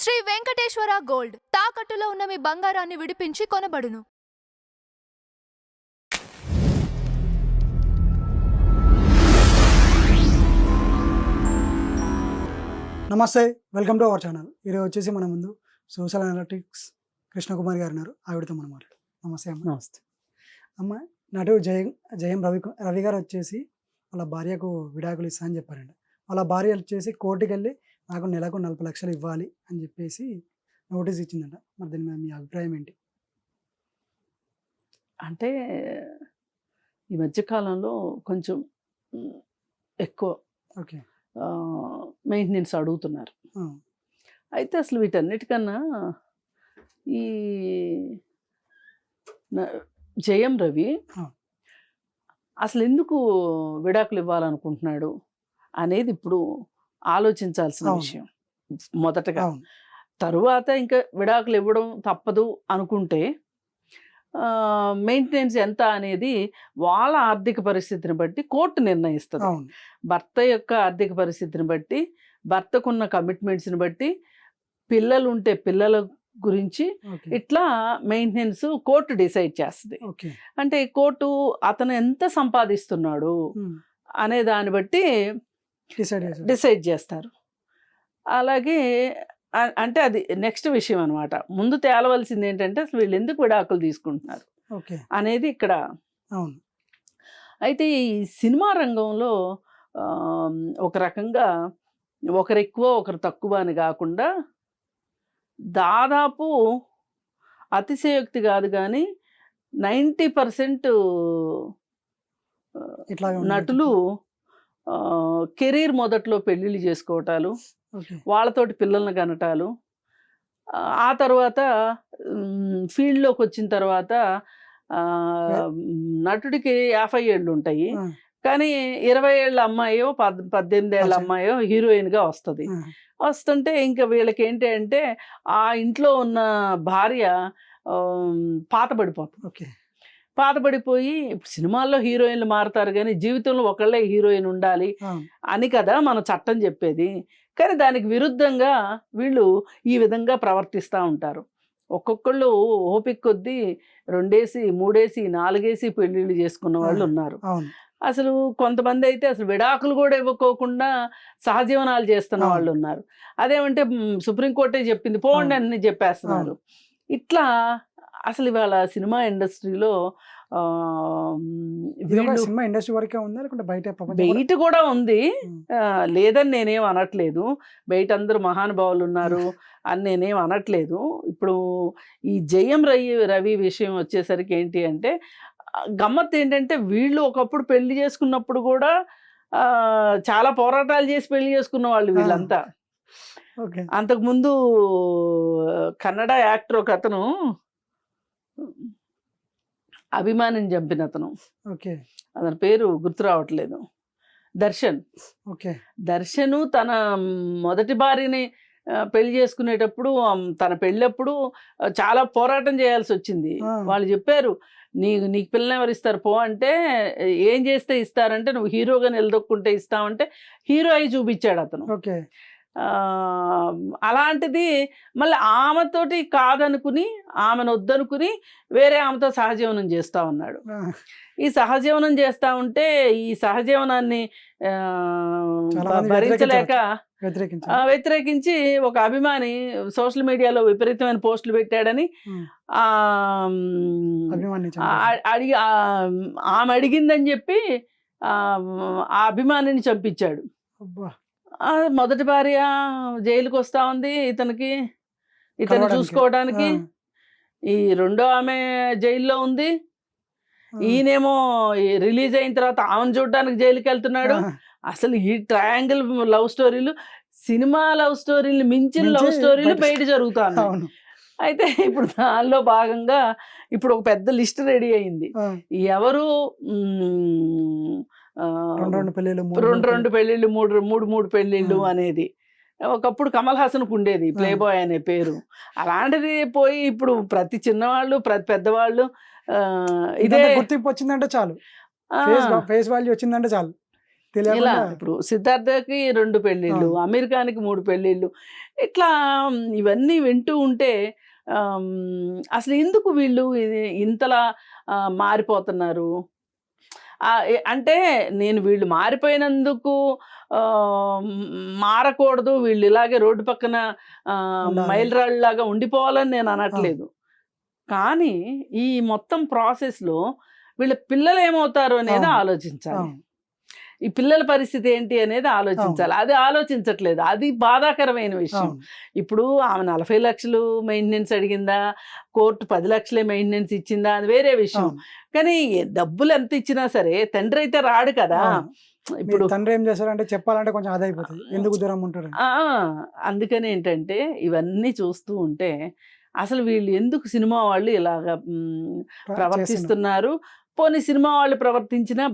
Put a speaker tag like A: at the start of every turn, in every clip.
A: Shri Venkateswara gold తాకట్టులో ఉన్న మీ బంగారాన్ని విడిపించి కొనబడును.
B: నమస్తే, వెల్కమ్ టు అవర్ ఛానల్. ఈరోజు వచ్చేసి మన ముందు సోషల్ అనలిటిక్స్ కృష్ణకుమారి గారు ఉన్నారు. ఆవిడతో మనం మాట్లాడు. నమస్తే అమ్మ.
C: నమస్తే.
B: అమ్మ, నటు జయం రవి గారు వచ్చేసి వాళ్ళ భార్యకు విడాకులు ఇస్తా అని చెప్పారండి. వాళ్ళ భార్య వచ్చేసి కోర్టుకి వెళ్ళి నాకు నెలకు 40 లక్షలు ఇవ్వాలి అని చెప్పేసి నోటీస్ ఇచ్చిందంట. మరి దీని మీద మీ అభిప్రాయం ఏంటి?
C: అంటే ఈ మధ్యకాలంలో కొంచెం ఎక్కువ
B: ఓకే.
C: మెయింటెనెన్స్ అడుగుతున్నారు.
B: ఆ,
C: అయితే అసలు వీటన్నిటికన్నా ఈ జయం రవి
B: ఆ.
C: అసలు ఎందుకు విడాకులు ఇవ్వాలనుకుంటున్నాడు అనేది ఇప్పుడు ఆలోచించాల్సిన
B: అవును.
C: విషయం మొదటగా.
B: అవును.
C: తరువాత ఇంకా విడాకులు ఇవ్వడం తప్పదు అనుకుంటే మెయింటెనెన్స్ ఎంత అనేది వాళ్ళ ఆర్థిక పరిస్థితిని బట్టి కోర్టు నిర్ణయిస్తుంది.
B: అవును.
C: భర్త యొక్క ఆర్థిక పరిస్థితిని బట్టి, భర్తకున్న కమిట్మెంట్స్ని బట్టి, పిల్లలు ఉంటే పిల్లల గురించి
B: ఓకే.
C: ఇట్లా మెయింటెనెన్స్ కోర్టు డిసైడ్ చేస్తుంది.
B: ఓకే.
C: అంటే కోర్టు అతను ఎంత సంపాదిస్తున్నాడు అనే దాన్ని బట్టి డిసైడ్ చేస్తారు. అలాగే అంటే అది నెక్స్ట్ విషయం అనమాట. ముందు తేలవలసింది ఏంటంటే అసలు వీళ్ళు ఎందుకు విడాకులు తీసుకుంటున్నారు
B: ఓకే.
C: అనేది ఇక్కడ.
B: అవును.
C: అయితే ఈ సినిమా రంగంలో ఒక రకంగా ఒకరు ఎక్కువ ఒకరు తక్కువ అని కాకుండా దాదాపు అతిశయోక్తి కాదు కానీ 90%
B: ఇట్లాగే ఉంది.
C: నటులు కెరీర్ మొదట్లో పెళ్ళిళ్ళు చేసుకోవటాలు,
B: ఓకే.
C: వాళ్ళతోటి పిల్లల్ని కనటాలు, ఆ తర్వాత ఫీల్డ్లోకి వచ్చిన తర్వాత నటుడికి 50 ఏళ్ళు ఉంటాయి
B: ఆ,
C: కానీ 20 ఏళ్ళ అమ్మాయో 18 ఏళ్ళ అమ్మాయో హీరోయిన్గా వస్తుంది.
B: ఆ,
C: వస్తుంటే ఇంకా వీళ్ళకి ఏంటి అంటే ఆ ఇంట్లో ఉన్న భార్య పాతబడిపోతుంది.
B: ఓకే.
C: పాతబడిపోయి ఇప్పుడు సినిమాల్లో హీరోయిన్లు మారుతారు కానీ జీవితంలో ఒకళ్ళే హీరోయిన్ ఉండాలి
B: అవును.
C: అని కదా మన చట్టం చెప్పేది. కానీ దానికి విరుద్ధంగా వీళ్ళు ఈ విధంగా ప్రవర్తిస్తూ ఉంటారు. ఒక్కొక్కళ్ళు ఓపిక కొద్దీ 2 ఏసి 3 ఏసి 4 ఏసి పెళ్ళిళ్ళు చేసుకున్న వాళ్ళు ఉన్నారు.
B: అవును.
C: అసలు కొంతమంది అయితే అసలు విడాకులు కూడా ఇవ్వకోకుండా సహజీవనాలు చేస్తున్న వాళ్ళు ఉన్నారు. అదేమంటే సుప్రీంకోర్టే చెప్పింది పోండి అని చెప్పేస్తున్నారు. ఇట్లా అసలు ఇవాళ సినిమా ఇండస్ట్రీలో
B: సినిమా ఇండస్ట్రీ వరకే ఉందా లేకుంటే బయట
C: బయట కూడా ఉంది, లేదని నేనేం అనట్లేదు. బయట అందరూ మహానుభావులు ఉన్నారు అని నేనేం అనట్లేదు. ఇప్పుడు ఈ జయం రవి విషయం వచ్చేసరికి ఏంటి అంటే గమ్మత్తు ఏంటంటే వీళ్ళు ఒకప్పుడు పెళ్లి చేసుకున్నప్పుడు కూడా చాలా పోరాటాలు చేసి పెళ్లి చేసుకున్న వాళ్ళు వీళ్ళంతా. అంతకుముందు కన్నడ యాక్టర్ ఒక అతను అభిమానిని చంపిన అతను, అతని పేరు గుర్తు రావట్లేదు, దర్శన్. దర్శను తన మొదటి భార్యని పెళ్లి చేసుకునేటప్పుడు తన పెళ్ళప్పుడు చాలా పోరాటం చేయాల్సి వచ్చింది. వాళ్ళు చెప్పారు నీకు పిల్లని ఎవరు ఇస్తారు పో అంటే, ఏం చేస్తే ఇస్తారంటే నువ్వు హీరోగా నిలదొక్కుంటే ఇస్తామంటే హీరో అయి చూపించాడు అతను. అలాంటిది మళ్ళీ ఆమెతోటి కాదనుకుని ఆమెను వద్దనుకుని వేరే ఆమెతో సహజీవనం చేస్తూ ఉన్నాడు. ఈ సహజీవనం చేస్తూ ఉంటే ఈ సహజీవనాన్ని భరించలేక వ్యతిరేకించి ఒక అభిమాని సోషల్ మీడియాలో విపరీతమైన పోస్టులు పెట్టాడని ఆమె అడిగిందని చెప్పి ఆ అభిమానిని చంపించాడు. మొదటి భార్య జైలుకి వస్తూ ఉంది ఇతను చూసుకోవడానికి. ఈ రెండో ఆమె జైల్లో ఉంది. ఈయనేమో రిలీజ్ అయిన తర్వాత ఆమెను చూడడానికి జైలుకి వెళ్తున్నాడు. అసలు ఈ ట్రయాంగిల్ లవ్ స్టోరీలు, సినిమా లవ్ స్టోరీలు మించిన లవ్ స్టోరీలు బయట జరుగుతాయి. అయితే ఇప్పుడు దానిలో భాగంగా ఇప్పుడు ఒక పెద్ద లిస్ట్ రెడీ అయింది. ఎవరు 2 పెళ్ళిళ్ళు 3 పెళ్ళిళ్ళు అనేది. ఒకప్పుడు కమల్ హాసన్కు ఉండేది ప్లే బాయ్ అనే పేరు. అలాంటిది పోయి ఇప్పుడు ప్రతి చిన్నవాళ్ళు ప్రతి పెద్దవాళ్ళు ఇదే
B: గుర్తింపు వచ్చిందంటే చాలు, ఫేస్ వాల్యూ వచ్చిందంటే చాలు.
C: ఇలా
B: తెలియకుండా
C: ఇప్పుడు సిద్ధార్థకి 2 పెళ్ళిళ్ళు,
B: అవును.
C: అమీర్ ఖాన్కి 3 పెళ్ళిళ్ళు, ఇట్లా ఇవన్నీ వింటూ ఉంటే అసలు ఎందుకు వీళ్ళు ఇంతలా మారిపోతున్నారు? అంటే నేను వీళ్ళు మారిపోయినందుకు మారకూడదు, వీళ్ళు ఇలాగే రోడ్డు పక్కన
B: ఉండాలి.
C: మైలురాళ్ళలాగా ఉండిపోవాలని నేను
B: అవును.
C: అనట్లేదు. కానీ ఈ మొత్తం ప్రాసెస్‌లో వీళ్ళ పిల్లలు ఏమవుతారు అనేది
B: అవును.
C: ఆలోచించాలి.
B: అవును.
C: ఈ పిల్లల పరిస్థితి ఏంటి అనేది ఆలోచించాలి. అది ఆలోచించట్లేదు. అది బాధాకరమైన విషయం.
B: అవును.
C: ఇప్పుడు ఆమె 40 లక్షలు మెయింటెనెన్స్ అడిగిందా? కోర్టు 10 లక్షలే మెయింటెనెన్స్ ఇచ్చిందా? అది వేరే విషయం.
B: అవును.
C: కానీ డబ్బులు ఎంత ఇచ్చినా సరే తండ్రి అయితే రాడు కదా!
B: అవును. మీ
C: ఇప్పుడు
B: తండ్రి ఏం చేస్తారంటే చెప్పాలంటే కొంచెం అదైపోతది. ఎందుకు దూరం ఉంటారని.
C: ఆ! అందుకని ఏంటంటే ఇవన్నీ చూస్తూ ఉంటే అసలు వీళ్ళు ఎందుకు సినిమా వాళ్ళు ఇలాగా
B: చేస్తున్నారు.
C: ప్రవర్తిస్తున్నారు? పోనీ సినిమా వాళ్ళు ప్రవర్తించినా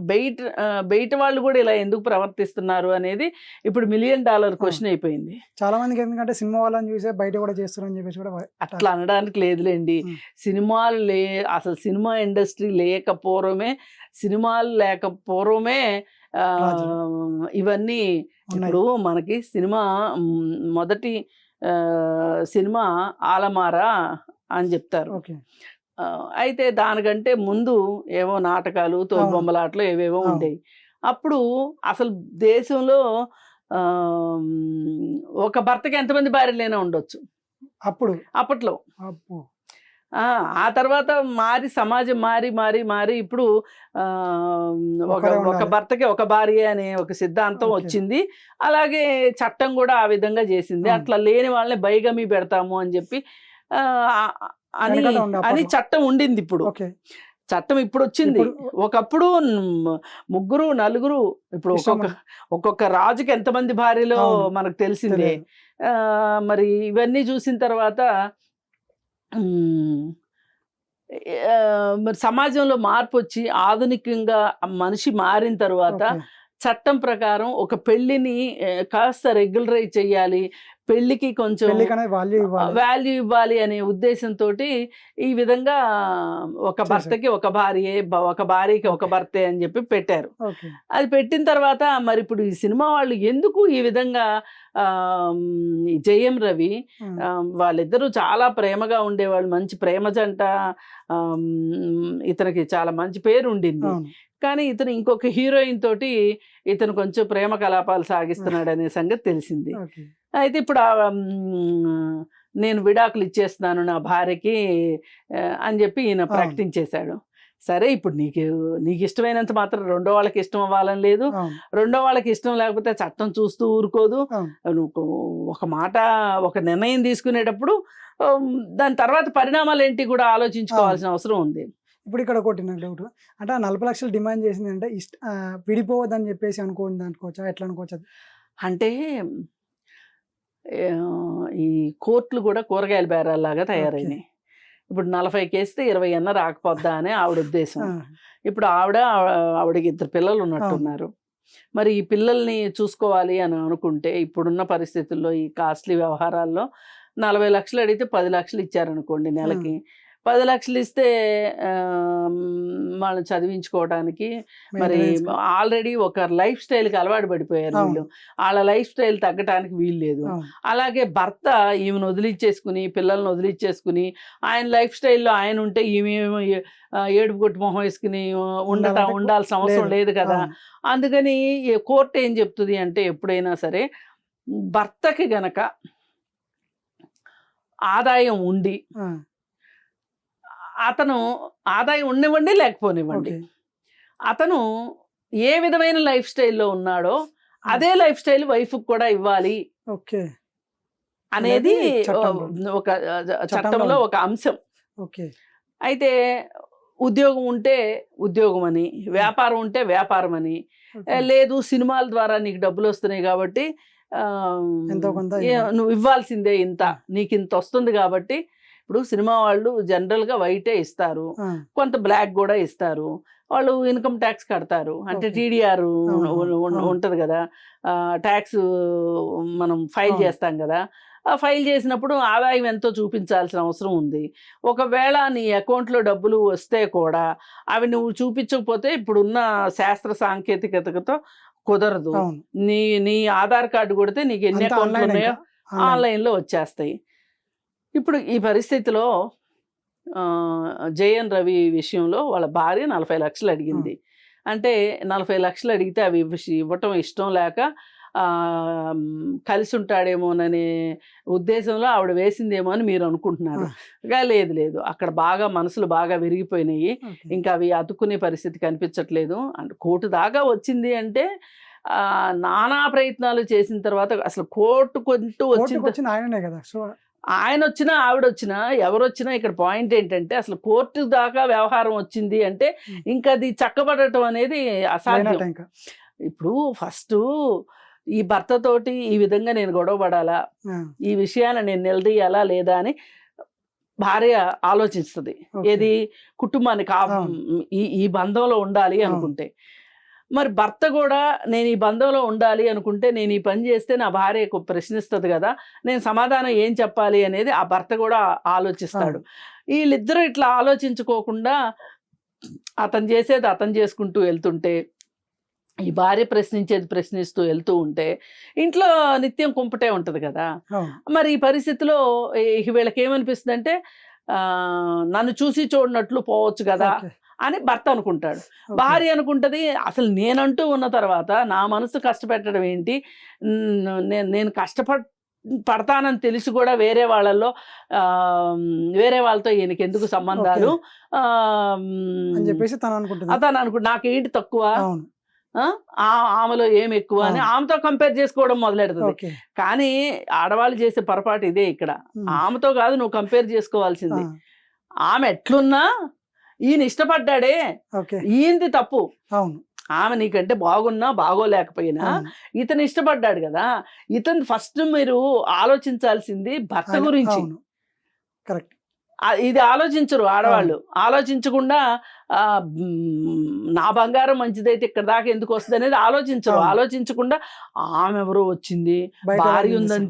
C: బయట వాళ్ళు కూడా ఇలా ఎందుకు ప్రవర్తిస్తున్నారు అనేది ఇప్పుడు $1 మిలియన్ క్వశ్చన్ అయిపోయింది.
B: చాలా మందికి ఎందుకంటే సినిమా వాళ్ళని చూసే బయట కూడా చేస్తున్నారని చెప్పేసి కూడా
C: అట్లా అనడానికి లేదులేండి. సినిమాలు అసలు సినిమా ఇండస్ట్రీ సినిమాలు లేకపోవడమే ఇవన్నీ.
B: ఉన్నాయి.
C: ఇప్పుడు మనకి సినిమా మొదటి సినిమా ఆలమారా అని చెప్తారు.
B: ఓకే.
C: అయితే దానికంటే ముందు ఏవో నాటకాలు, తోలుబొమ్మలాటలు ఏవేవో
B: అవును.
C: ఉండేవి. అప్పుడు అసలు దేశంలో ఒక భర్తకి ఎంతమంది భార్యలైనా ఉండొచ్చు అప్పట్లో.
B: అబ్బో.
C: ఆ తర్వాత సమాజం మారి ఇప్పుడు
B: ఒకరే
C: ఒక
B: ఉండాలి.
C: భర్తకి ఒక భార్య అనే ఒక సిద్ధాంతం
B: ఓకే.
C: వచ్చింది. అలాగే చట్టం కూడా ఆ విధంగా చేసింది.
B: అవును.
C: అట్లా లేని వాళ్ళని బైగమి పెడతాము అని చెప్పి అని
B: వెనకట ఉండే
C: అని
B: అప్పట్లో.
C: చట్టం ఉండింది. ఇప్పుడు
B: ఓకే.
C: చట్టం ఇప్పుడు వచ్చింది.
B: ఇప్పుడు
C: ఒకప్పుడు 3, 4, ఇప్పుడు
B: ఇష్టం
C: ఒక్కొక్క రాజుకి ఎంతమంది భార్యలో
B: అవును.
C: మనకు తెలిసిందే.
B: తెలియదు.
C: మరి ఇవన్నీ చూసిన తర్వాత మరి సమాజంలో మార్పు వచ్చి ఆధునికంగా మనిషి మారిన తర్వాత
B: ఓకే.
C: చట్టం ప్రకారం ఒక పెళ్లిని కాస్త రెగ్యులరైజ్ చేయాలి, పెళ్లికి కొంచెం
B: పెళ్ళికనేది వాల్యూ ఇవ్వాలి.
C: వాల్యూ ఇవ్వాలి అనే ఉద్దేశంతో ఈ విధంగా ఒక
B: చేశారు.
C: భర్తకి ఒక భార్యే, ఒక భార్యకి ఒక భర్తే అని చెప్పి పెట్టారు.
B: ఓకే.
C: అది పెట్టిన తర్వాత మరి ఇప్పుడు ఈ సినిమా వాళ్ళు ఎందుకు ఈ విధంగా ఈ జయం రవి వాళ్ళిద్దరూ చాలా ప్రేమగా ఉండేవాళ్ళు, మంచి ప్రేమ జంట. ఇతనికి చాలా మంచి పేరు ఉండింది.
B: అవును.
C: కానీ ఇతను ఇంకొక హీరోయిన్ తోటి ఇతను కొంచెం ప్రేమ కలాపాలు సాగిస్తున్నాడు అనే సంగతి తెలిసింది.
B: ఓకే.
C: అయితే ఇప్పుడు నేను విడాకులు ఇచ్చేస్తున్నాను నా భార్యకి అని చెప్పి ఈయన ప్రకటించేశాడు. సరే, ఇప్పుడు నీకు ఇష్టమైనంత మాత్రం రెండో వాళ్ళకి ఇష్టం అవ్వాలని లేదు.
B: అవును.
C: రెండో వాళ్ళకి ఇష్టం లేకపోతే చట్టం చూస్తూ ఊరుకోదు.
B: అవును.
C: నువ్వు ఒక నిర్ణయం తీసుకునేటప్పుడు దాని తర్వాత పరిణామాలు ఏంటి కూడా ఆలోచించుకోవాల్సిన అవసరం ఉంది.
B: ఇప్పుడు ఇక్కడ ఒకటి నాకు డౌట్. అంటే ఆ 40 లక్షలు డిమాండ్ చేసింది అంటే విడిపోవద్దని చెప్పేసి అనుకోవచ్చా? ఎట్లా అనుకోవచ్చు?
C: అంటే ఈ కోర్టులు కూడా కూరగాయల బేరాల్లాగా తయారైనాయి. ఇప్పుడు 40 కేస్తే 20 అన్న రాకపోద్దా అని ఆవిడ ఉద్దేశం. ఇప్పుడు ఆవిడకి 2 పిల్లలు ఉన్నట్టున్నారు. మరి ఈ పిల్లల్ని చూసుకోవాలి అని అనుకుంటే ఇప్పుడున్న పరిస్థితుల్లో ఈ కాస్ట్లీ వ్యవహారాల్లో 40 లక్షలు అడిగితే 10 లక్షలు ఇచ్చారనుకోండి నెలకి. 10 లక్షలు ఇస్తే వాళ్ళని చదివించుకోవడానికి మరి ఆల్రెడీ ఒక లైఫ్ స్టైల్కి అలవాటు పడిపోయారు వీళ్ళు. వాళ్ళ లైఫ్ స్టైల్ తగ్గటానికి వీలు లేదు. అలాగే భర్త ఈమెను వదిలిచ్చేసుకుని, పిల్లల్ని వదిలిచ్చేసుకుని ఆయన లైఫ్ స్టైల్లో ఆయన ఉంటే ఈమె ఏడుపు కొట్టు మొహం వేసుకుని ఉండాల్సిన అవసరం లేదు కదా. అందుకని కోర్టు ఏం చెప్తుంది అంటే ఎప్పుడైనా సరే భర్తకి గనక ఆదాయం ఉండి, అతను ఆదాయం ఉండనివ్వండి లేకపోనివ్వండి, అతను ఏ విధమైన లైఫ్ స్టైల్లో ఉన్నాడో అదే లైఫ్ స్టైల్ వైఫ్కి కూడా ఇవ్వాలి అనేది ఒక చట్టంలో ఒక అంశం. అయితే ఉద్యోగం ఉంటే ఉద్యోగం అని, వ్యాపారం ఉంటే వ్యాపారం అని, లేదు సినిమాల ద్వారా నీకు డబ్బులు వస్తున్నాయి కాబట్టి నువ్వు ఇవ్వాల్సిందే ఇంత, నీకు ఇంత వస్తుంది కాబట్టి. ఇప్పుడు సినిమా వాళ్ళు జనరల్గా వైటే ఇస్తారు, కొంత బ్లాక్ కూడా ఇస్తారు. వాళ్ళు ఇన్కమ్ ట్యాక్స్ కడతారు, అంటే టీడీఆర్ ఉంటుంది కదా, ట్యాక్స్ మనం ఫైల్ చేస్తాం కదా. ఫైల్ చేసినప్పుడు ఆదాయం ఎంతో చూపించాల్సిన అవసరం ఉంది. ఒకవేళ నీ అకౌంట్లో డబ్బులు వస్తే కూడా అవి నువ్వు చూపించకపోతే ఇప్పుడున్న శాస్త్ర సాంకేతికతతో కుదరదు.
B: అవును.
C: నీ నీ ఆధార్ కార్డు కొడితే నీకు ఎన్ని
B: అంతా
C: అకౌంట్లు
B: ఆన్లైన్
C: ఉన్నాయో
B: ఇంకా ఆన్లైన్.
C: ఆన్లైన్లో వచ్చేస్తాయి. ఇప్పుడు ఈ పరిస్థితిలో జయన్ రవి విషయంలో వాళ్ళ భార్య 40 లక్షలు అడిగింది. అంటే 40 లక్షలు అడిగితే అవి ఇవ్వటం ఇష్టం లేక కలిసి ఉంటాడేమోననే ఉద్దేశంలో ఆవిడ వేసిందేమో అని మీరు అనుకుంటున్నారు. లేదు లేదు, అక్కడ బాగా మనసులు బాగా విరిగిపోయినాయి.
B: ఓకే.
C: ఇంకా అవి అతుక్కునే పరిస్థితి కనిపించట్లేదు. అంటే కోర్టు దాకా వచ్చింది అంటే నానా ప్రయత్నాలు చేసిన తర్వాత అసలు కోర్టుకు
B: కోర్టుకు
C: వచ్చిన
B: వచ్చింది ఆయననే కదా. సో
C: ఆయన వచ్చినా ఆవిడ వచ్చినా ఎవరు వచ్చినా ఇక్కడ పాయింట్ ఏంటంటే అసలు కోర్టు దాకా వ్యవహారం వచ్చింది అంటే ఇంకా అది చక్కబడటం అనేది అసాధ్యం.
B: లేనట్టే ఇంకా.
C: ఇప్పుడు ఫస్ట్ ఈ భర్తతోటి ఈ విధంగా నేను గొడవ పడాలా, ఈ విషయాన్ని నేను నిలదీయాలా లేదా అని భార్య ఆలోచిస్తుంది.
B: ఓకే.
C: ఏది కుటుంబానికి ఈ బంధంలో ఉండాలి అనుకుంటే, మరి భర్త కూడా నేను ఈ బంధంలో ఉండాలి అనుకుంటే నేను ఈ పని చేస్తే నా భార్యకు ప్రశ్నిస్తుంది కదా, నేను సమాధానం ఏం చెప్పాలి అనేది ఆ భర్త కూడా ఆలోచిస్తాడు. వీళ్ళిద్దరూ ఇట్లా ఆలోచించుకోకుండా అతను చేసేది అతను చేసుకుంటూ వెళ్తుంటే, ఈ భార్య ప్రశ్నించేది ప్రశ్నిస్తూ వెళ్తూ ఉంటే ఇంట్లో నిత్యం కుంపటే ఉంటుంది కదా. మరి ఈ పరిస్థితిలో వీళ్ళకి ఏమనిపిస్తుంది అంటే నన్ను చూసి చూడనట్లు పోవచ్చు కదా అని భర్త అనుకుంటాడు. భార్య అనుకుంటుంది అసలు నేనంటూ ఉన్న తర్వాత నా మనసు కష్టపెట్టడం ఏంటి, నేను పడతానని తెలిసి కూడా వేరే వాళ్ళతో ఈయనకి ఎందుకు సంబంధాలు
B: అని చెప్పేసి తను
C: అనుకుంటా, నాకేంటి తక్కువ, ఆమెలో ఏం ఎక్కువ అని ఆమెతో కంపేర్ చేసుకోవడం మొదలెడుతుంది. కానీ ఆడవాళ్ళు చేసే పొరపాటు ఇదే. ఇక్కడ ఆమెతో కాదు నువ్వు కంపేర్ చేసుకోవాల్సింది. ఆమె ఎట్లున్నా ఈయన ఇష్టపడ్డాడే, ఈయనది తప్పు. ఆమె నీకంటే బాగున్నా బాగోలేకపోయినా ఇతను ఇష్టపడ్డాడు కదా, ఇతను ఫస్ట్ మీరు ఆలోచించాల్సింది భర్త గురించి.
B: కరెక్ట్.
C: ఇది ఆలోచించరు ఆడవాళ్ళు. ఆలోచించకుండా నా బంగారం మంచిదైతే ఇక్కడ దాకా ఎందుకు వస్తుంది అనేది ఆలోచించరు. ఆలోచించకుండా ఆమె ఎవరో వచ్చింది, భార్య ఉందని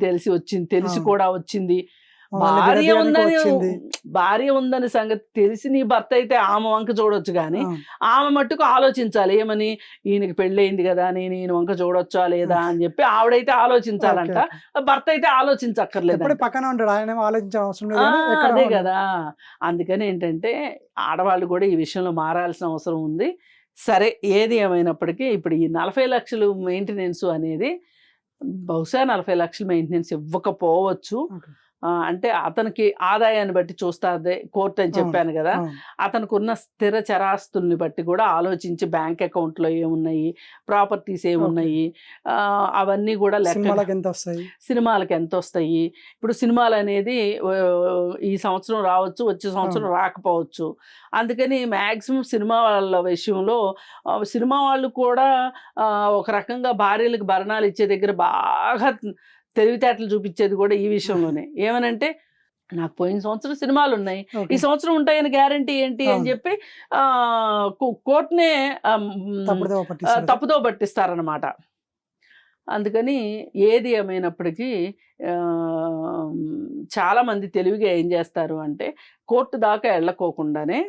C: తెలిసి కూడా వచ్చింది, భార్య ఉందని సంగతి తెలిసి నీ భర్త అయితే ఆమె వంక చూడొచ్చు. కానీ ఆమె మట్టుకు ఆలోచించాలి, ఏమని ఈయనకి పెళ్ళయింది కదా నేను ఈయన వంక చూడొచ్చా లేదా అని చెప్పి ఆవిడైతే ఆలోచించాలంట, భర్త అయితే ఆలోచించక్కర్లేదు. అదే కదా. అందుకని ఏంటంటే ఆడవాళ్ళు కూడా ఈ విషయంలో మారాల్సిన అవసరం ఉంది. సరే, ఏది ఏమైనప్పటికీ ఇప్పుడు ఈ 40 లక్షలు మెయింటెనెన్స్ అనేది బహుశా 40 లక్షలు మెయింటెనెన్స్ ఇవ్వకపోవచ్చు. అంటే అతనికి ఆదాయాన్ని బట్టి చూస్తుంది కోర్టు అని చెప్పాను కదా. అతనికి ఉన్న స్థిర చరాస్తుల్ని బట్టి కూడా ఆలోచించి బ్యాంక్ అకౌంట్లో ఏమున్నాయి, ప్రాపర్టీస్ ఏమున్నాయి, అవన్నీ కూడా
B: సినిమాలకు
C: ఎంత వస్తాయి. ఇప్పుడు సినిమాలు అనేది ఈ సంవత్సరం రావచ్చు, వచ్చే సంవత్సరం రాకపోవచ్చు. అందుకని మ్యాక్సిమం సినిమా వాళ్ళ విషయంలో సినిమా వాళ్ళు కూడా ఒక రకంగా భార్యలకు భరణాలు ఇచ్చే దగ్గర బాగా తెలివితేటలు చూపించేది కూడా ఈ విషయంలోనే. ఏమనంటే నాకు పోయిన సంవత్సరం సినిమాలు ఉన్నాయి, ఈ సంవత్సరం ఉంటాయని గ్యారంటీ ఏంటి అని చెప్పి కోర్టునే తప్పుదో పట్టిస్తారనమాట. అందుకని ఏది ఏమైనప్పటికీ చాలా మంది తెలివిగా ఏం చేస్తారు అంటే కోర్టు దాకా వెళ్ళకోకుండానే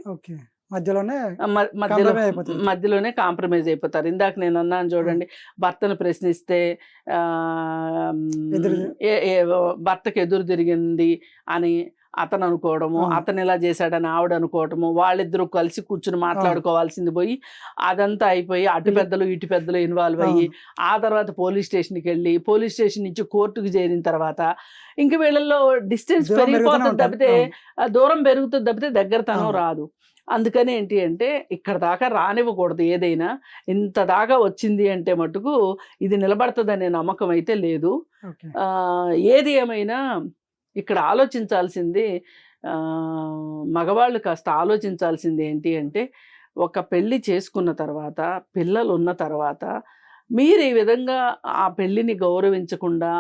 C: మధ్యలోనే కాంప్రమైజ్ అయిపోతారు. ఇందాక నేను అన్నాను చూడండి, భర్తను ప్రశ్నిస్తే భర్తకు ఎదురు తిరిగింది అని అతను అనుకోవడము, అతను ఇలా చేశాడని ఆవిడ అనుకోవటము, వాళ్ళిద్దరూ కలిసి కూర్చుని మాట్లాడుకోవాల్సింది పోయి అదంతా అయిపోయి అటు పెద్దలు ఇటు పెద్దలు ఇన్వాల్వ్ అయ్యి ఆ తర్వాత పోలీస్ స్టేషన్కి వెళ్ళి పోలీస్ స్టేషన్ నుంచి కోర్టుకు చేరిన తర్వాత ఇంక వీళ్ళల్లో డిస్టెన్స్ పెరిగిపోతుంది తప్పితే, దూరం పెరుగుతుంది తప్పితే దగ్గరతనం రాదు. అందుకని ఏంటి అంటే ఇక్కడ దాకా రానివ్వకూడదు. ఏదైనా ఇంత దాకా వచ్చింది అంటే మటుకు ఇది నిలబడుతుందనే నమ్మకం అయితే లేదు. ఏది ఏమైనా ఇక్కడ ఆలోచించాల్సింది, మగవాళ్ళు కాస్త ఆలోచించాల్సింది ఏంటి అంటే ఒక పెళ్ళి చేసుకున్న తర్వాత పిల్లలు ఉన్న తర్వాత మీరు ఈ విధంగా ఆ పెళ్ళిని గౌరవించకుండా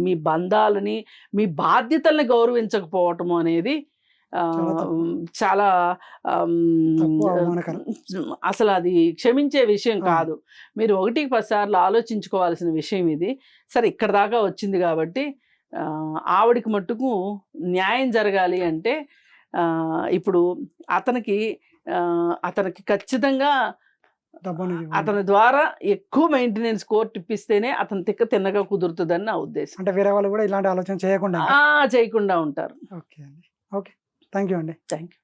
C: మీ బంధాలని మీ బాధ్యతల్ని గౌరవించకపోవటము అనేది చాలా అసలు అది క్షమించే విషయం కాదు. మీరు 1-10 సార్లు ఆలోచించుకోవాల్సిన విషయం ఇది. సరే, ఇక్కడ దాకా వచ్చింది కాబట్టి ఆవిడికి మట్టుకు న్యాయం జరగాలి అంటే ఇప్పుడు అతనికి ఖచ్చితంగా
B: డబ్బుని
C: అతని ద్వారా ఎక్కువ మెయింటెనెన్స్ కోర్టు ఇప్పిస్తేనే అతని తిన్నగా కుదురుతుందని నా ఉద్దేశం.
B: అంటే వేరే వాళ్ళు కూడా ఇలాంటి ఆలోచన చేయకుండా
C: చేయకుండా ఉంటారు.
B: ఓకే అండి. ఓకే, థ్యాంక్ యూ అండి.
C: Thank you.